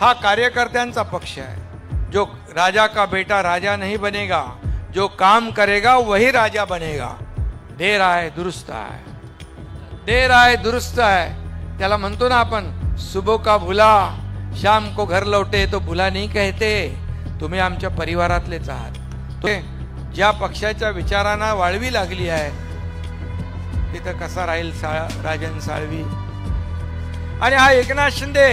हा कार्यकर्त्यांचा पक्ष है। जो राजा का बेटा राजा नहीं बनेगा, जो काम करेगा वही राजा बनेगा। देर आए दुरुस्त आए, देर आए दुरुस्त है। त्याला म्हणतो ना आपण, सुबह का भुला शाम को घर लौटे तो भुला नहीं कहते। तुम्ही आमच्या परिवारातलेच आहात। ज्या पक्षाच्या विचारांना वाळवी लागली आहे तिथं कसा राहील राजन साळवी। आणि हा एकनाथ शिंदे,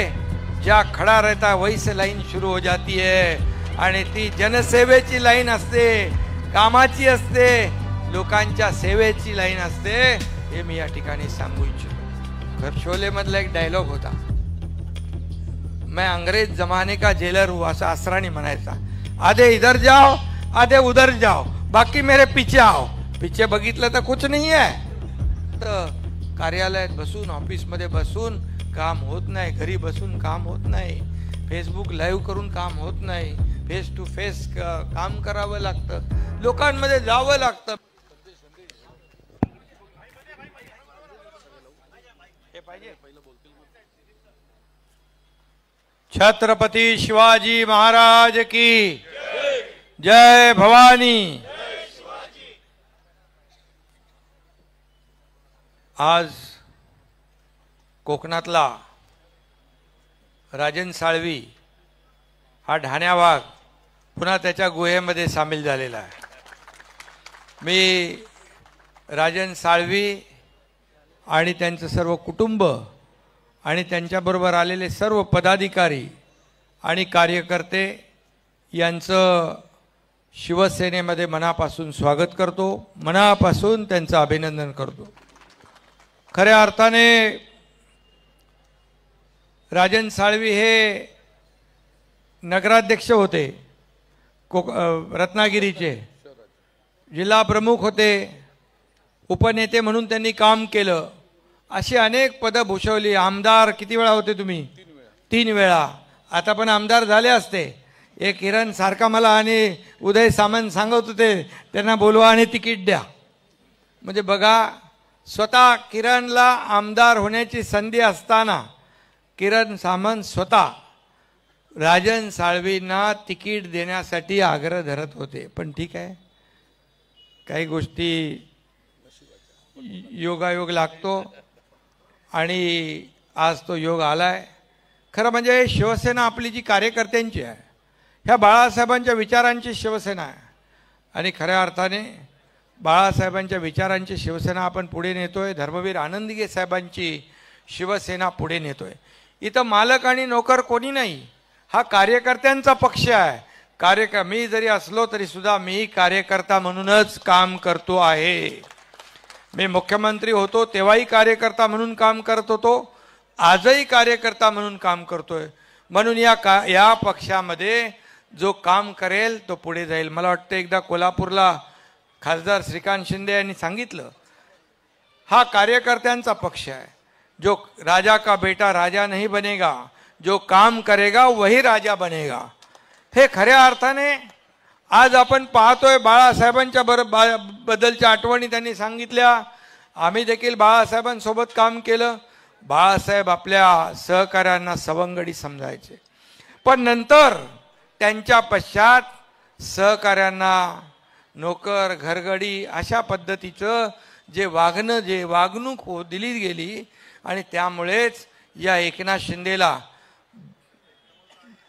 ज्या खड़ा रहता वही से लाइन शुरू हो जाती है आणि ती जनसेवेची लाईन असते, कामाची असते, लोकांच्या सेवेची लाईन असते। हे मी या ठिकाणी सांगू इच्छितो। शोले मधला एक डायलॉग होता, मैं अंग्रेज जमाने का जेलर हूँ असं असरानी म्हणायचा। आधे इधर जाओ आधे उधर जाओ, बाकी मेरे पीछे आओ। पीछे बघितलं तर कुछ नहीं है। तर कार्यालयात बसून, ऑफिस मध्ये बसून काम होत नाही, घरी बसून काम होत नाही, फेसबुक लाईव्ह करून काम होत नाही, फेस टू फेस काम करावं लागतं, लोकांमध्ये जावं लागतं। छत्रपती शिवाजी महाराज की जय भवानी। आज कोकणातला राजन साळवी हा ढाण्या वाघ पुन्हा त्याच्या गुहेमध्ये सामील झालेला आहे। मी राजन साळवी आणि त्यांचं सर्व कुटुंब आणि त्यांच्याबरोबर आलेले सर्व पदाधिकारी आणि कार्यकर्ते यांचं शिवसेनेमध्ये मनापासून स्वागत करतो, मनापासून त्यांचं अभिनंदन करतो। खऱ्या अर्थाने राजन साळवी हे नगराध्यक्ष होते, रत्नागिरीचे जिल्हा प्रमुख होते, उपनेते म्हणून त्यांनी काम केलं, अशी अनेक पदं भूषवली। आमदार किती वेळा होते तुम्ही? 3 वेळा। आता पण आमदार झाले असते। एक किरण सारखा मला आणि उदय सामंत सांगत होते त्यांना बोलवा आणि तिकीट द्या। म्हणजे बघा, स्वतः किरणला आमदार होण्याची संधी असताना किरण सामंत स्वतः राजन साळवींना तिकीट देण्यासाठी आग्रह धरत होते। पण ठीक आहे, काही गोष्टी योगायोग लागतो आणि आज तो योग आलाय। खरं म्हणजे शिवसेना आपली जी कार्यकर्त्यांची आहे, ह्या बाळासाहेबांच्या विचारांची शिवसेना आहे आणि खऱ्या अर्थाने बाळासाहेबांच्या विचारांची शिवसेना आपण पुढे नेतोय। धर्मवीर आनंदगे साहेबांची शिवसेना पुढे नेतोय। इथं मालक आणि नोकर कोणी नाही, हा कार्यकर्त्यांचा पक्ष आहे। मी जरी असलो तरी सुद्धा मी कार्यकर्ता म्हणूनच काम करतो आहे। मी मुख्यमंत्री होतो तेव्हाही कार्यकर्ता म्हणून काम करत होतो, आजही कार्यकर्ता म्हणून काम करतोय। म्हणून या पक्षामध्ये जो काम करेल तो पुढे जाईल। मला वाटतं एकदा कोल्हापूरला खासदार श्रीकांत शिंदे यांनी सांगितलं, हा कार्यकर्त्यांचा पक्ष है। जो राजा का बेटा राजा नहीं बनेगा, जो काम करेगा वही राजा बनेगा। हे खऱ्या अर्थाने आज आपण पाहतोय। बाळासाहेबांच्या बद्दलच्या आठवणी त्यांनी सांगितल्या। आम्ही देखील बाळासाहेबांसोबत काम केलं। बाळासाहेब आपल्या सहकाऱ्यांना सवंगडी समजायचे, पण नंतर त्यांच्या पश्चात सहकाऱ्यांना नोकर घरगडी अशा पद्धतीचं जे वागणूक दिली गेली आणि त्यामुळेच या एकनाथ शिंदेला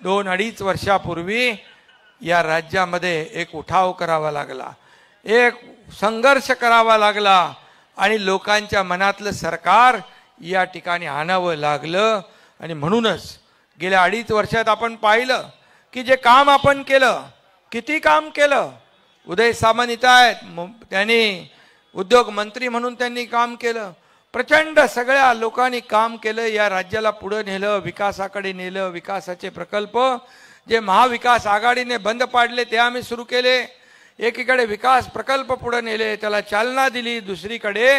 2-2.5 वर्षापूर्वी या राज्यामध्ये एक उठाव करावा लागला, एक संघर्ष करावा लागला आणि लोकांच्या मनातलं सरकार या ठिकाणी आणावं लागलं। आणि म्हणूनच गेल्या 2.5 वर्षात आपण पाहिलं की जे काम आपण केलं, किती काम केलं। उदय सामंत इथं आहेत, त्यांनी उद्योग मंत्री म्हणून त्यांनी काम केलं। प्रचंड सगळ्या लोकांनी काम केलं, या राज्याला पुढे नेलं, विकासाकडे नेलं। विकासाचे प्रकल्प जे महाविकास आघाडीने बंद पाडले ते आम्ही सुरू केले। एकीकडे विकास प्रकल्प पुढे नेले, त्याला चालना दिली, दुसरीकडे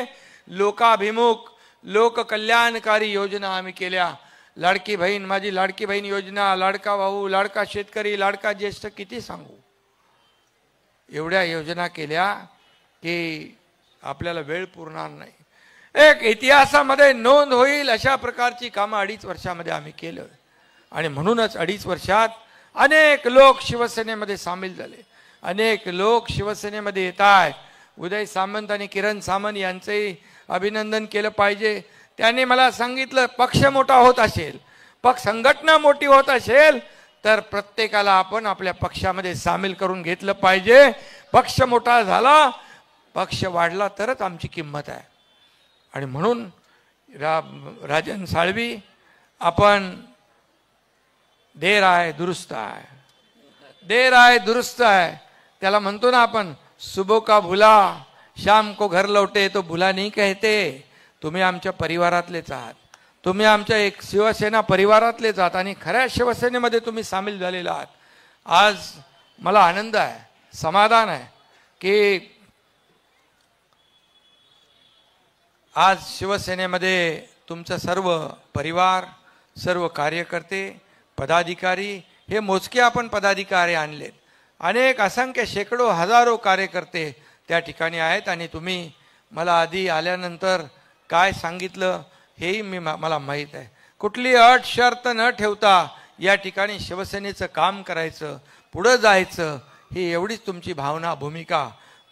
लोकाभिमुख लोककल्याणकारी योजना आम्ही केल्या। लाडकी बहीण, माझी लाडकी बहीण योजना, लाडका भाऊ, लाडका शेतकरी, लाडका ज्येष्ठ, किती सांगू। एवढ्या योजना केल्या की आपल्याला वेळ पुरणार नाही। एक इतिहासामध्ये नोंद होईल अशा प्रकारची कामं 2.5 वर्षामध्ये आम्ही केलं आणि म्हणूनच 2.5 वर्षात अनेक लोक शिवसेनेमध्ये सामील झाले, अनेक लोक शिवसेनेमध्ये येत आहेत. उदय सामंत आणि किरण सामंत यांचंही अभिनंदन केलं पाहिजे. त्यांनी मला सांगितलं, पक्ष मोठा होत असेल, पक्ष संघटना मोठी होत असेल तर प्रत्येकाला आपण आपल्या पक्षामध्ये सामील करून घेतलं पाहिजे. पक्ष मोठा झाला, पक्ष वाढला तरच आमची किंमत आहे. आणि म्हणून राजन साळवी, आपण देर आहे दुरुस्त आहे, देर आहे दुरुस्त आहे, त्याला म्हणतो ना आपण, सुबह का भुला शाम को घर लौटे तो भुला नहीं कहते. तुम्ही आमच्या परिवारातलेच आहात, तुम्ही आमच्या एक शिवसेना परिवारातलेच आहात आणि खऱ्या शिवसेनेमध्ये तुम्ही सामील झालेला आहात. आज मला आनंद आहे, समाधान आहे की आज शिवसेनेमध्ये तुमचं सर्व परिवार, सर्व कार्यकर्ते, पदाधिकारी, हे मोजके आपण पदाधिकारी आणलेत. अनेक असंख्य शेकडो हजारो कार्यकर्ते त्या ठिकाणी आहेत. आणि तुम्ही मला आधी आल्यानंतर काय सांगितलं हेही मला माहीत आहे. कुठली अट शर्त न ठेवता या ठिकाणी शिवसेनेचं काम करायचं, पुढं जायचं, ही एवढीच तुमची भावना, भूमिका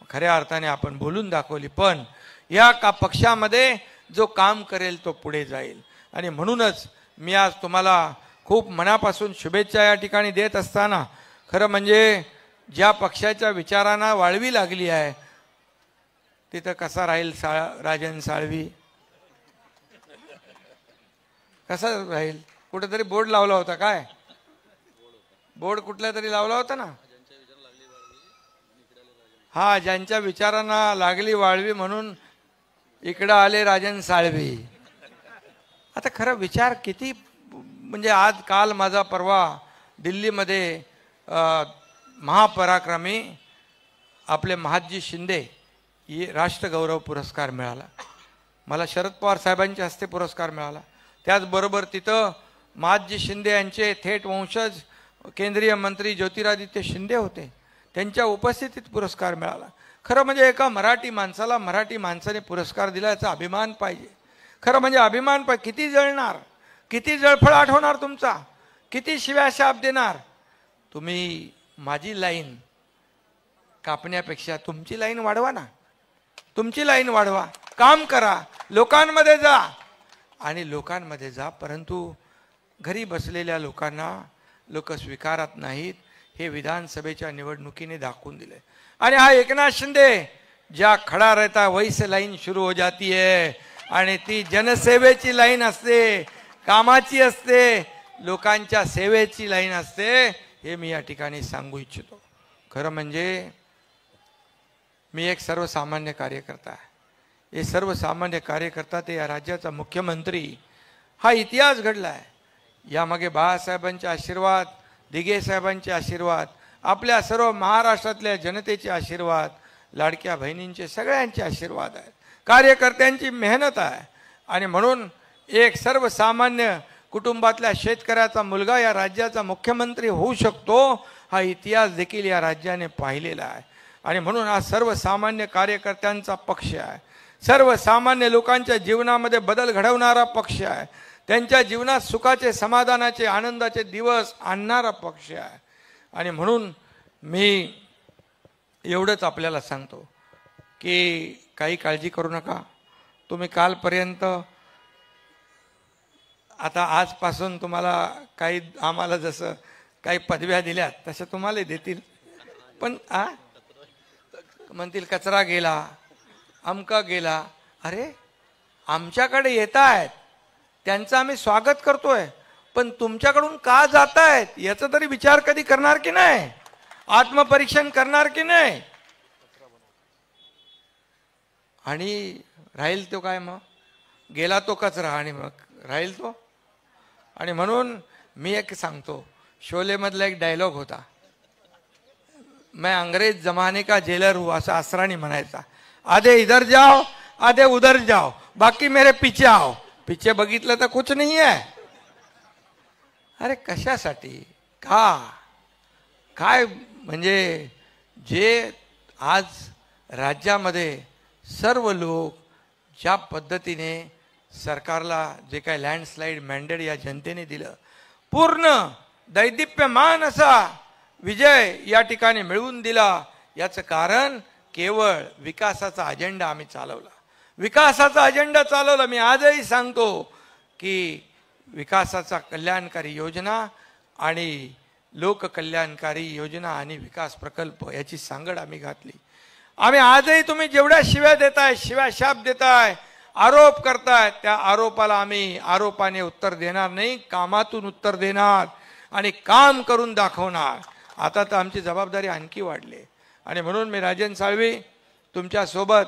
खऱ्या अर्थाने आपण बोलून दाखवली. पण या पक्षामध्ये जो काम करेल तो पुढे जाईल. आणि म्हणूनच मी आज तुम्हाला खूप मनापासून शुभेच्छा या ठिकाणी देत असताना, खरं म्हणजे ज्या पक्षाच्या विचारांना वाळवी लागली आहे तिथं कसा राहील राजन साळवी, कसा राहील? कुठेतरी बोर्ड लावला होता, काय बोर्ड कुठल्या तरी लावला होता ना, हा, ज्यांच्या विचारांना लागली वाळवी म्हणून इकडं आले राजन साळवी. आता खरं विचार किती, म्हणजे आज काल माझा परवा दिल्लीमध्ये महापराक्रमी आपले महादजी शिंदे राष्ट्रगौरव पुरस्कार मिळाला. मला शरद पवार साहेबांच्या हस्ते पुरस्कार मिळाला. त्याचबरोबर तिथं महादजी शिंदे यांचे थेट वंशज केंद्रीय मंत्री ज्योतिरादित्य शिंदे होते, त्यांच्या उपस्थितीत पुरस्कार मिळाला. खरं म्हणजे एका मराठी माणसाला मराठी माणसाने पुरस्कार दिला याचा अभिमान पाहिजे. खरं म्हणजे अभिमान पाहिजे. किती जळणार, किती जळफळाट होणार तुमचा, किती शिव्या शाप देणार तुम्ही. माझी लाईन कापण्यापेक्षा तुमची लाईन वाढवा ना, तुमची लाईन वाढवा, काम करा, लोकांमध्ये जा आणि लोकांमध्ये जा. परंतु घरी बसलेल्या लोकांना लोक स्वीकारत नाहीत, हे विधानसभेच्या निवडणुकीने दाखवून दिले. आणि हा एकनाथ शिंदे, ज्या खडा रहता वही से लाईन शुरू हो जाती है, आणि ती जनसेवेची लाईन असते, कामाची असते, लोकांच्या सेवेची लाईन असते, हे मी या ठिकाणी सांगू इच्छितो. खरं म्हणजे मी एक सर्वसामान्य कार्यकर्ता आहे. हे सर्वसामान्य कार्यकर्ता ते या राज्याचा मुख्यमंत्री, हा इतिहास घडला आहे. यामागे बाळासाहेबांचे आशीर्वाद, दिघे साहेबांचे आशीर्वाद, आपल्या सर्व महाराष्ट्रातल्या जनतेचे आशीर्वाद, लाडक्या बहिणींचे सगळ्यांचे आशीर्वाद आहेत, कार्यकर्त्यांची मेहनत आहे. आणि म्हणून एक सर्वसामान्य कुटुंबातल्या शेतकऱ्याचा मुलगा या राज्याचा मुख्यमंत्री होऊ शकतो, हा इतिहास देखील या राज्याने पाहिलेला आहे. आणि म्हणून हा सर्वसामान्य कार्यकर्त्यांचा पक्ष आहे, सर्वसामान्य लोकांच्या जीवनामध्ये बदल घडवणारा पक्ष आहे, त्यांच्या जीवनात सुखाचे, समाधानाचे, आनंदाचे दिवस आणणारा पक्ष आहे. आणि म्हणून मी एवढंच आपल्याला सांगतो की काही काळजी करू नका. तुम्ही कालपर्यंत, आता आजपासून तुम्हाला काही, आम्हाला जसं काही पदव्या दिल्यात तसं तुम्हाला देतील. पण म्हणतील कचरा गेला, अमका गेला. अरे आमच्याकडे येत आहेत, त्यांचं आम्ही स्वागत करतोय, पण तुमच्याकडून का जात आहेत याचा तरी विचार कधी करणार की नाही, आत्मपरीक्षण करणार की नाही. आणि राहील तो काय, मग गेला तो कचरा आणि मग राहील तो. आणि म्हणून मी एक सांगतो, शोले मधला एक डायलॉग होता, मैं अंग्रेज जमाने का जेलर हूं, असं असरानी म्हणायचा. आधे इधर जाओ, आधे उधर जाओ, बाकी मेरे पीछे आओ. पीछे बघितलं तर कुछ नाही आहे. अरे कशासाठी, का काय, म्हणजे जे आज राज्यामध्ये सर्व लोक ज्या पद्धतीने सरकारला जे काय लँडस्लाईड मॅन्डेट या जनतेने दिलं, पूर्ण दैदिप्यमान असा विजय या ठिकाणी मिळवून दिला. याचं कारण केवळ विकासाचा अजेंडा आम्ही चालवला. विकासाचा अजेंडा चालवला. मी आजही सांगतो की विकासाचा कल्याणकारी योजना आणि लोककल्याणकारी योजना आणि विकास प्रकल्प याची सांगड आम्ही घातली. आम्ही आजही तुम्ही जेवढ्या शिव्या देताय, शिव्या शाप देताय, आरोप करताय, त्या आरोपाला आम्ही आरोपाने उत्तर देणार नाही, कामातून उत्तर देणार आणि काम करून दाखवणार. आता तर आमची जबाबदारी आणखी वाढली आणि म्हणून मी राजन साळवी तुमच्या सोबत,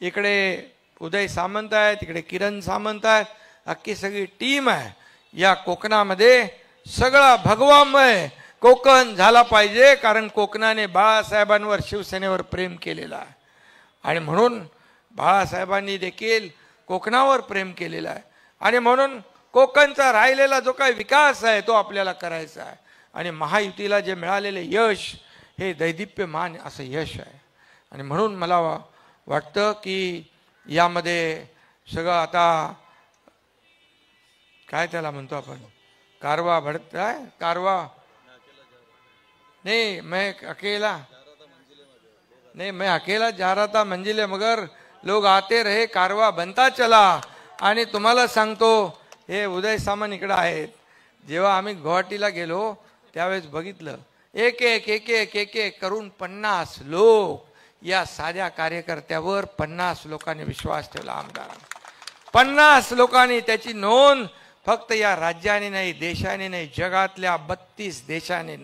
इकडे उदय सामंत आहे, तिकडे किरण सामंत आहे, अख्खी सगळी टीम आहे. या कोकणामध्ये सगळा भगवामय कोकण झाला पाहिजे, कारण कोकणाने बाळासाहेबांवर, शिवसेनेवर प्रेम केलेलं आहे आणि म्हणून बाळासाहेबांनी देखील कोकणावर प्रेम केलेलं आहे आणि म्हणून कोकणचा राहिलेला जो काही विकास आहे तो आपल्याला करायचा आहे. आणि महायुतीला जे मिळालेले यश हे दैदिप्यमान असं यश आहे आणि म्हणून मला वाटतं की यामध्ये सगळं आता काय त्याला म्हणतो आपण, कारवा भरत आहे, कारवा नहीं, मैं अकेला जा रहा था मंजिले, मगर लोग आते रहे, कारवा बनता चला. आणि तुम्हाला सांगतो हे उदय सामंत इकडे आहेत, जेव्हा आम्ही गुवाहाटीला गेलो त्यावेळेस बघितलं एक एक एक एक एक एक करून 50 लोक, या साध्या कार्यकर्त्यावर 50 लोकांनी विश्वास ठेवला. आमदारांनी 50 लोकांनी त्याची नोंद फक्त या राज्याने नाही, देशाने नाही, जगातल्या 32 देशाने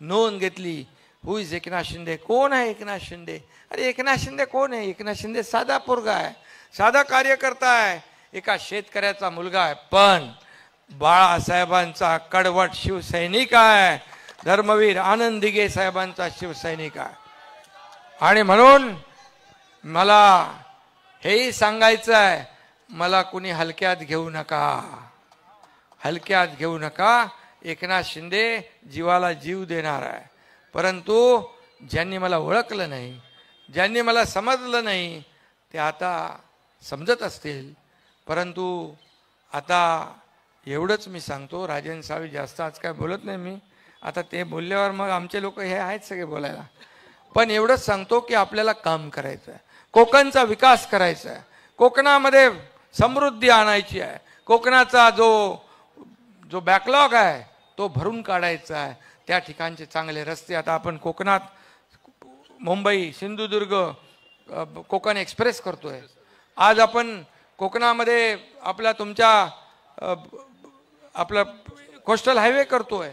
नोंद घेतली. हु इज एकनाथ शिंदे, कोण आहे एकनाथ शिंदे? अरे एकनाथ शिंदे कोण आहे? एकनाथ शिंदे साधा पोरगा आहे, साधा कार्यकर्ता आहे, एका शेतकऱ्याचा मुलगा आहे, पण बाळासाहेबांचा कडवट शिवसैनिक आहे, धर्मवीर आनंद दिघे साहेबांचा शिवसैनिक आहे. आणि म्हणून मला हेही सांगायचं आहे, मला कुणी हलक्यात घेऊ नका, हलक्यात घेऊ नका. एकनाथ शिंदे जीवाला जीव देणार आहे, परंतु ज्यांनी मला ओळखलं नाही, ज्यांनी मला समजलं नाही ते आता समजत असतील. परंतु आता एवढंच मी सांगतो, राजन साळवी जास्त आज काय बोलत नाही मी, आता ते बोलल्यावर मग आमचे लोक हे आहेत सगळे बोलायला, पण एवढंच सांगतो की आपल्याला काम करायचं आहे, कोकणचा विकास करायचा आहे, कोकणामध्ये समृद्धी आणायची आहे, कोकणाचा जो बॅकलॉग आहे तो भरून काढायचा आहे. त्या ठिकाणचे चांगले रस्ते, आता आपण कोकणात मुंबई सिंधुदुर्ग कोकण एक्सप्रेस करतोय, आज आपण कोकणामध्ये आपला कोस्टल हायवे करतोय,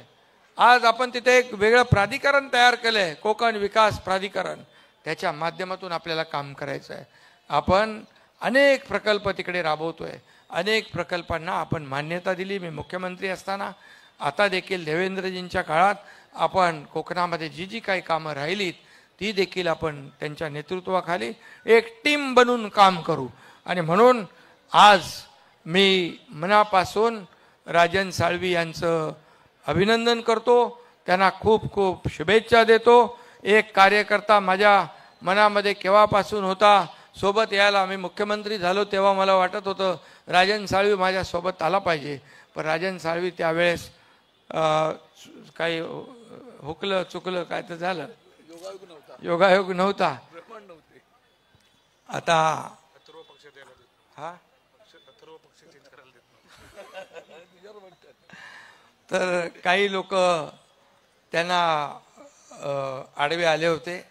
आज आपण तिथे एक वेगळं प्राधिकरण तयार केलंय, कोकण विकास प्राधिकरण, त्याच्या माध्यमातून आपल्याला काम करायचं आहे. आपण अनेक प्रकल्प तिकडे राबवतोय, अनेक प्रकल्पांना आपण मान्यता दिली. मी मुख्यमंत्री असताना, आता देखील देवेंद्रजींच्या काळात आपण कोकणामध्ये जी जी काही कामं राहिलीत ती देखील आपण त्यांच्या नेतृत्वाखाली एक टीम बनून काम करू. आणि म्हणून आज मी मनापासून राजन साळवी यांचं अभिनंदन करतो, त्यांना खूप खूप शुभेच्छा देतो. एक कार्यकर्ता माझ्या मनामध्ये केव्हापासून होता, सोबत यायला मी मुख्यमंत्री झालो तेव्हा मला वाटत होतं राजन साळवी माझ्या सोबत आला पाहिजे, पण राजन साळवी त्यावेळेस काही हुकलं चुकलं काय तर झालं, योगायोग नव्हता. आता हा तर काही लोक त्यांना आडवे आले होते,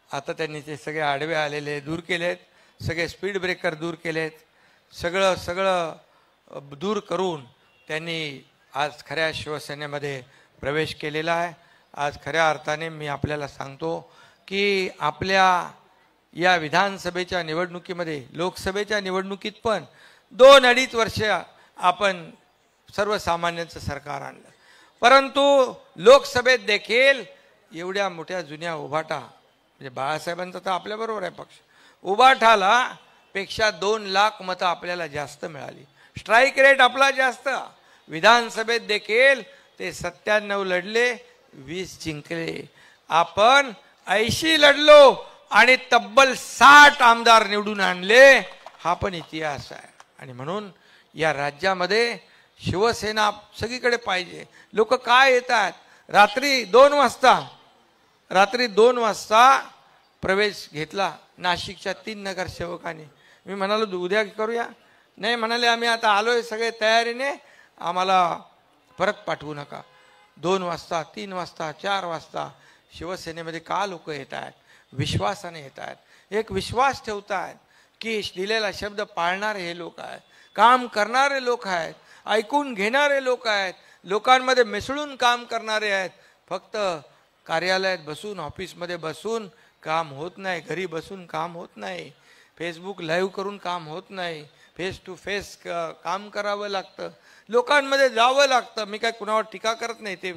आता त्यांनी ते सगळे आडवे आलेले दूर केलेत, सगळे स्पीड ब्रेकर दूर केलेत, सगळं दूर करून त्यांनी आज खऱ्या शिवसेनेमध्ये प्रवेश केलेला आहे. आज खऱ्या अर्थाने मी आपल्याला सांगतो की आपल्या या विधानसभेच्या निवडणुकीमध्ये, लोकसभेच्या निवडणुकीत पण 2-2.5 वर्ष आपण सर्वसामान्यांचं सरकार आणलं, परंतु लोकसभेत देखील एवढ्या मोठ्या जुन्या उभाटा, म्हणजे बाळासाहेबांचा तर आपल्याबरोबर आहे पक्ष, उभाटाला पेक्षा 2 लाख मतं आपल्याला जास्त मिळाली, स्ट्राईक रेट आपला जास्त. विधानसभेत देखील ते 97 लढले, 20 जिंकले. आपण 80 लढलो आणि तब्बल 60 आमदार निवडून आणले, हा पण इतिहास आहे. आणि म्हणून या राज्यामध्ये शिवसेना सगळीकडे पाहिजे. लोक काय येतात, रात्री 2 वाजता प्रवेश घेतला नाशिकच्या 3 नगरसेवकांनी. मी म्हणालो उद्या करूया, नाही म्हणाले आम्ही आता आलोय सगळे तयारीने, आम्हाला परत पाठवू नका. 2 वाजता, 3 वाजता, 4 वाजता शिवसेनेमध्ये का लोक येत आहेत? विश्वासाने येत आहेत, एक विश्वास ठेवत आहेत की दिलेला शब्द पाळणारे हे लोक आहेत, काम करणारे लोक आहेत, ऐकून घेणारे लोक आहेत, लोकांमध्ये मिसळून काम करणारे आहेत. फक्त कार्यालयात बसून, ऑफिसमध्ये बसून काम होत नाही, घरी बसून काम होत नाही, फेसबुक लाईव्ह करून काम होत नाही, फेस टू फेस काम करावं लागतं, लोकांमध्ये जावं लागतं. मी काय कुणावर टीका करत नाही, ते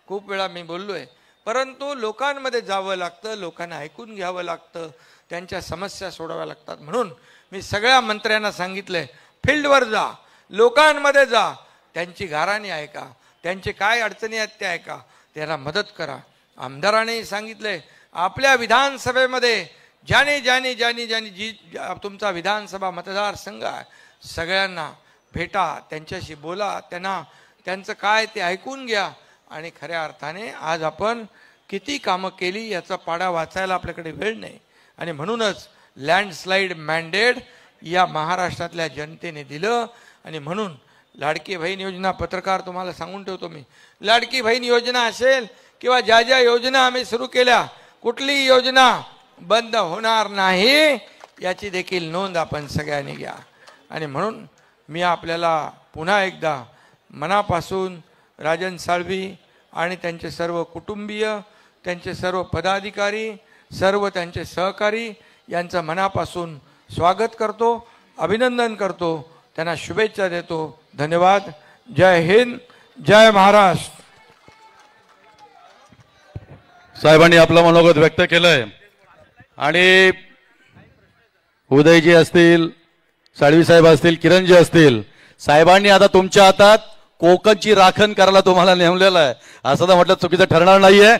खूप वेळा मी बोललो आहे, परंतु लोकांमध्ये जावं लागतं, लोकांना ऐकून घ्यावं लागतं, त्यांच्या समस्या सोडवाव्या लागतात. म्हणून मी सगळ्या मंत्र्यांना सांगितलंय, फील्डवर जा, लोकांमध्ये जा, त्यांची गाऱ्हाणी ऐका, त्यांचे काय अडचणी आहेत ते ऐका, त्यांना मदत करा. आमदारांनी सांगितलंय, आपल्या विधानसभेमध्ये ज्यानी जी तुमचा विधानसभा मतदारसंघ आहे सगळ्यांना भेटा, त्यांच्याशी बोला, त्यांचं काय ते ऐकून घ्या. आणि खऱ्या अर्थाने आज आपण किती कामं केली याचा पाढा वाचायला आपल्याकडे वेळ नाही. आणि म्हणूनच लँडस्लाईड मॅन्डेट या महाराष्ट्रातल्या जनतेने दिलं. आणि म्हणून लाडकी बहीण योजना, पत्रकार तुम्हाला सांगून ठेवतो मी, लाडकी बहीण योजना असेल किंवा ज्या योजना आम्ही सुरू केल्या, कुठलीही योजना बंद होणार नाही याची देखील नोंद आपण सगळ्यांनी घ्या. आणि म्हणून मी आपल्याला पुन्हा एकदा मनापासून राजन साळवी आणि त्यांचे सर्व कुटुंबीय, त्यांचे सर्व पदाधिकारी, सर्व त्यांचे सहकारी यांचं मनापासून स्वागत करतो, अभिनंदन करतो, त्यांना शुभेच्छा देतो. धन्यवाद. जय हिंद, जय महाराष्ट्र. साहेबांनी आपलं मनोगत व्यक्त केलंय आणि उदयजी असतील, साळवी साहेब असतील, किरणजी असतील, साहेबांनी आता तुमच्या हातात कोकणची राखण करायला तुम्हाला नेमलेलं आहे. असं तर म्हटलं चुकीचं ठरणार नाहीये.